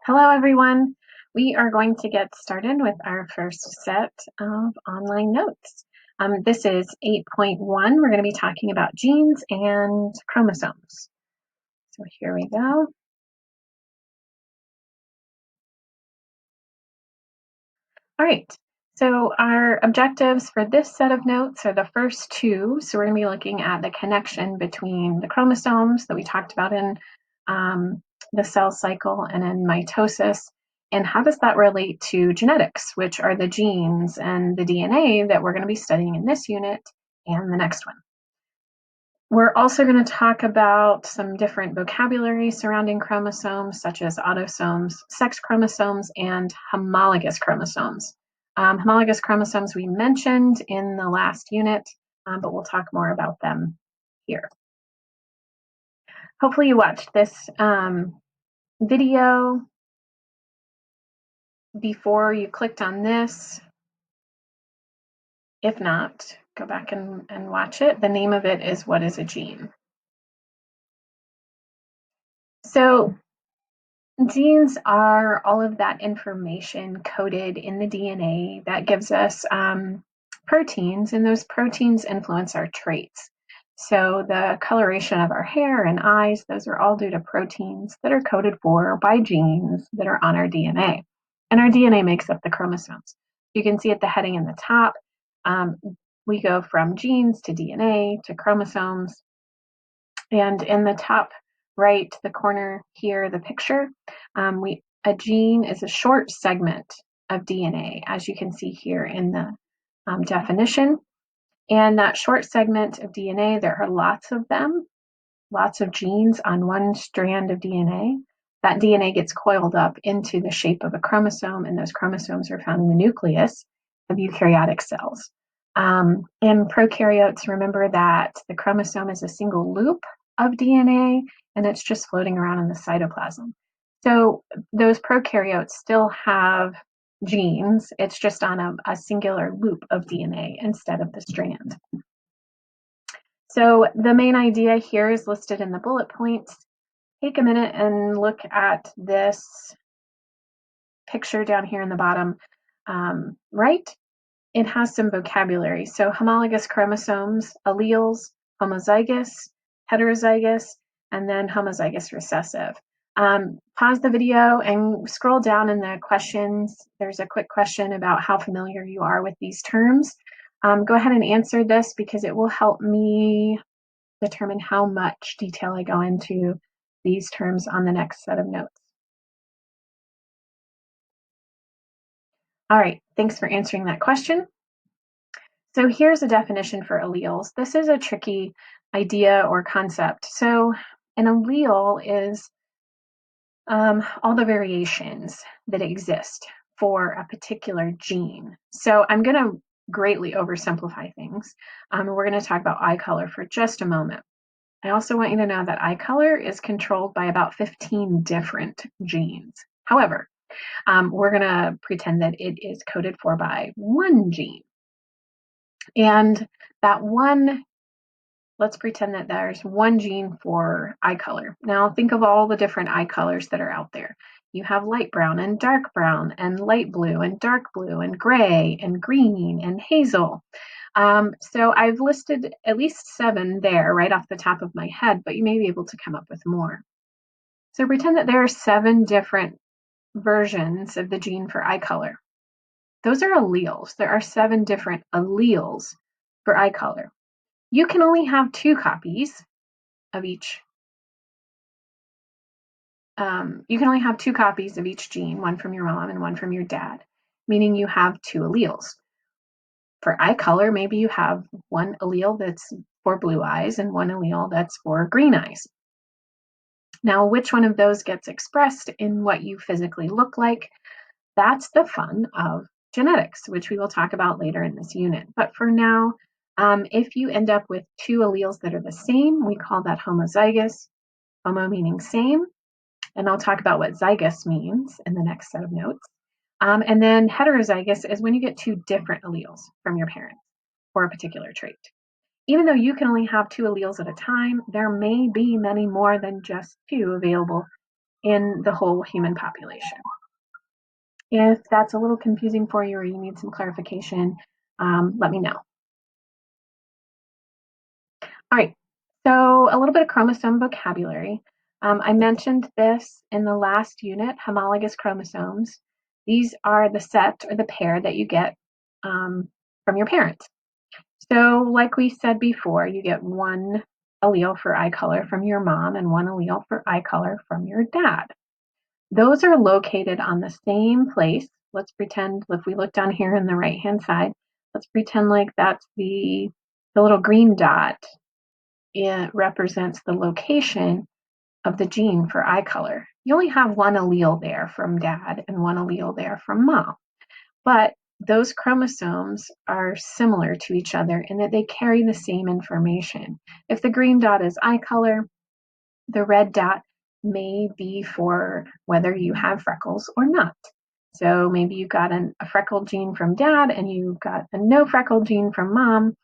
Hello, everyone. We are going to get started with our first set of online notes. This is 8.1. We're going to be talking about genes and chromosomes. So here we go. All right. So our objectives for this set of notes are the first two. So we're going to be looking at the connection between the chromosomes that we talked about in the cell cycle and in mitosis. And how does that relate to genetics, which are the genes and the DNA that we're going to be studying in this unit and the next one. We're also going to talk about some different vocabulary surrounding chromosomes, such as autosomes, sex chromosomes, and homologous chromosomes. Homologous chromosomes we mentioned in the last unit, but we'll talk more about them here. Hopefully you watched this video before you clicked on this. If not, go back and watch it. The name of it is What is a Gene? So genes are all of that information coded in the DNA that gives us proteins, and those proteins influence our traits. So the coloration of our hair and eyes, those are all due to proteins that are coded for by genes that are on our DNA. And our DNA makes up the chromosomes. You can see at the heading in the top, we go from genes to DNA to chromosomes. And in the top right, the corner here, the picture, a gene is a short segment of DNA, as you can see here in the definition. And that short segment of DNA, there are lots of them, lots of genes on one strand of DNA. That DNA gets coiled up into the shape of a chromosome, and those chromosomes are found in the nucleus of eukaryotic cells. In prokaryotes, remember that the chromosome is a single loop of DNA, and it's just floating around in the cytoplasm. So those prokaryotes still have genes, it's just on a singular loop of DNA instead of the strand. So the main idea here is listed in the bullet points. Take a minute and look at this picture down here in the bottom right. It has some vocabulary. So homologous chromosomes, alleles, homozygous, heterozygous, and then homozygous recessive. Pause the video and scroll down in the questions. There's a quick question about how familiar you are with these terms. Go ahead and answer this because it will help me determine how much detail I go into these terms on the next set of notes. All right, thanks for answering that question. So here's a definition for alleles. This is a tricky idea or concept. So an allele is all the variations that exist for a particular gene. So I'm going to greatly oversimplify things. We're going to talk about eye color for just a moment. I also want you to know that eye color is controlled by about 15 different genes. However, we're going to pretend that it is coded for by one gene. And that one, let's pretend that there's one gene for eye color. Now think of all the different eye colors that are out there. You have light brown and dark brown and light blue and dark blue and gray and green and hazel. So I've listed at least 7 there right off the top of my head, but you may be able to come up with more. So pretend that there are 7 different versions of the gene for eye color. Those are alleles. There are 7 different alleles for eye color. You can only have 2 copies of each. You can only have 2 copies of each gene, one from your mom and one from your dad, meaning you have 2 alleles. For eye color, maybe you have one allele that's for blue eyes and one allele that's for green eyes. Now, which one of those gets expressed in what you physically look like? That's the fun of genetics, which we will talk about later in this unit. But for now, if you end up with 2 alleles that are the same, we call that homozygous, homo meaning same. And I'll talk about what zygous means in the next set of notes. And then heterozygous is when you get 2 different alleles from your parents for a particular trait. Even though you can only have 2 alleles at a time, there may be many more than just 2 available in the whole human population. If that's a little confusing for you or you need some clarification, let me know. All right, so a little bit of chromosome vocabulary. I mentioned this in the last unit, homologous chromosomes. These are the set or the pair that you get from your parents. So like we said before, you get one allele for eye color from your mom and one allele for eye color from your dad. Those are located on the same place. Let's pretend if we look down here in the right-hand side, let's pretend like that's the little green dot. It represents the location of the gene for eye color. You only have one allele there from dad and one allele there from mom. But those chromosomes are similar to each other in that they carry the same information. If the green dot is eye color, the red dot may be for whether you have freckles or not. So maybe you got a freckle gene from dad and you got a no freckle gene from mom.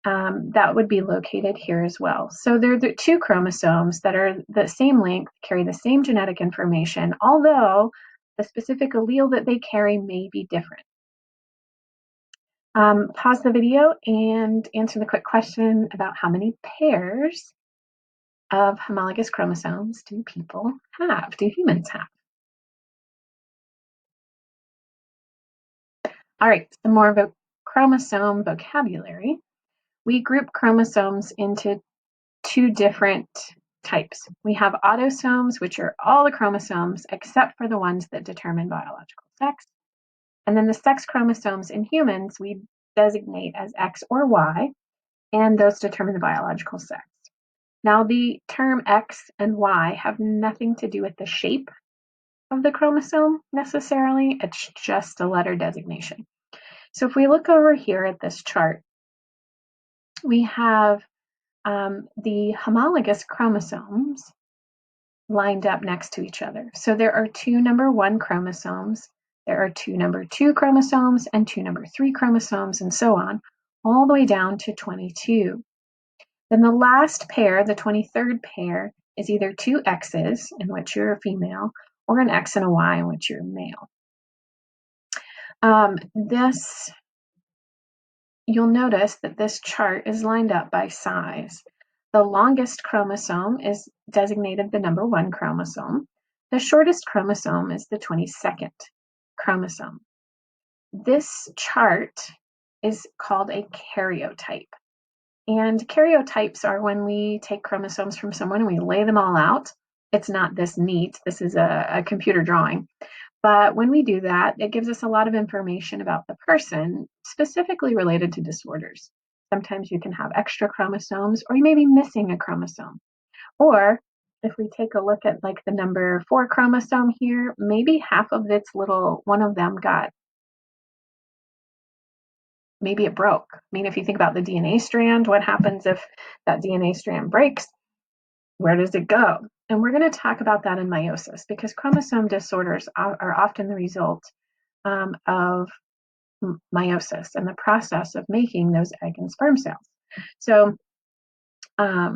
That would be located here as well. So they're the two chromosomes that are the same length, carry the same genetic information, although the specific allele that they carry may be different. Pause the video and answer the quick question about how many pairs of homologous chromosomes do people have? Do humans have? All right, some more chromosome vocabulary. We group chromosomes into two different types. We have autosomes, which are all the chromosomes except for the ones that determine biological sex. And then the sex chromosomes in humans we designate as X or Y, and those determine the biological sex. Now, the term X and Y have nothing to do with the shape of the chromosome necessarily. It's just a letter designation. So if we look over here at this chart, we have the homologous chromosomes lined up next to each other. So there are two number 1 chromosomes, there are two number 2 chromosomes, and two number 3 chromosomes, and so on, all the way down to 22. Then the last pair, the 23rd pair, is either two X's, in which you're a female, or an X and a Y, in which you're a male. You'll notice that this chart is lined up by size. The longest chromosome is designated the number 1 chromosome. The shortest chromosome is the 22nd chromosome. This chart is called a karyotype. And karyotypes are when we take chromosomes from someone and we lay them all out. It's not this neat. This is a computer drawing. But when we do that, it gives us a lot of information about the person, specifically related to disorders. Sometimes you can have extra chromosomes, or you may be missing a chromosome. Or if we take a look at like the number 4 chromosome here, maybe half of one of them maybe it broke. I mean, if you think about the DNA strand, what happens if that DNA strand breaks? Where does it go? And we're going to talk about that in meiosis, because chromosome disorders are often the result of meiosis and the process of making those egg and sperm cells. So a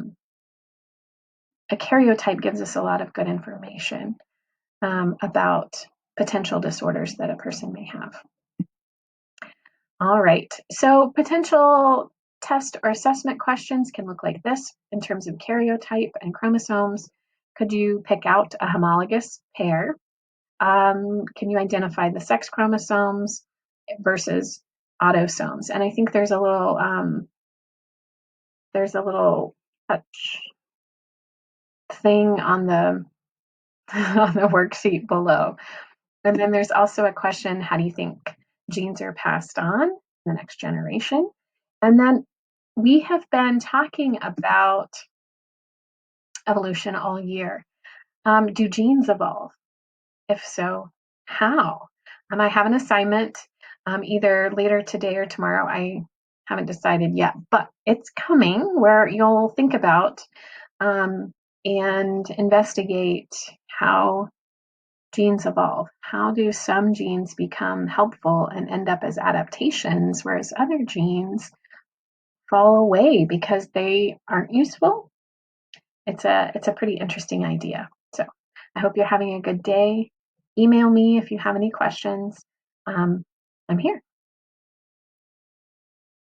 karyotype gives us a lot of good information about potential disorders that a person may have. All right, so potential test or assessment questions can look like this in terms of karyotype and chromosomes. Could you pick out a homologous pair? Can you identify the sex chromosomes versus autosomes? And I think there's a little touch thing on the on the worksheet below. And then there's also a question: how do you think genes are passed on in the next generation? And then we have been talking about evolution all year. Do genes evolve? If so, how? I have an assignment either later today or tomorrow. I haven't decided yet, but it's coming, where you'll think about and investigate how genes evolve. How do some genes become helpful and end up as adaptations, whereas other genes fall away because they aren't useful? It's a pretty interesting idea. So I hope you're having a good day. Email me if you have any questions. Um, I'm here.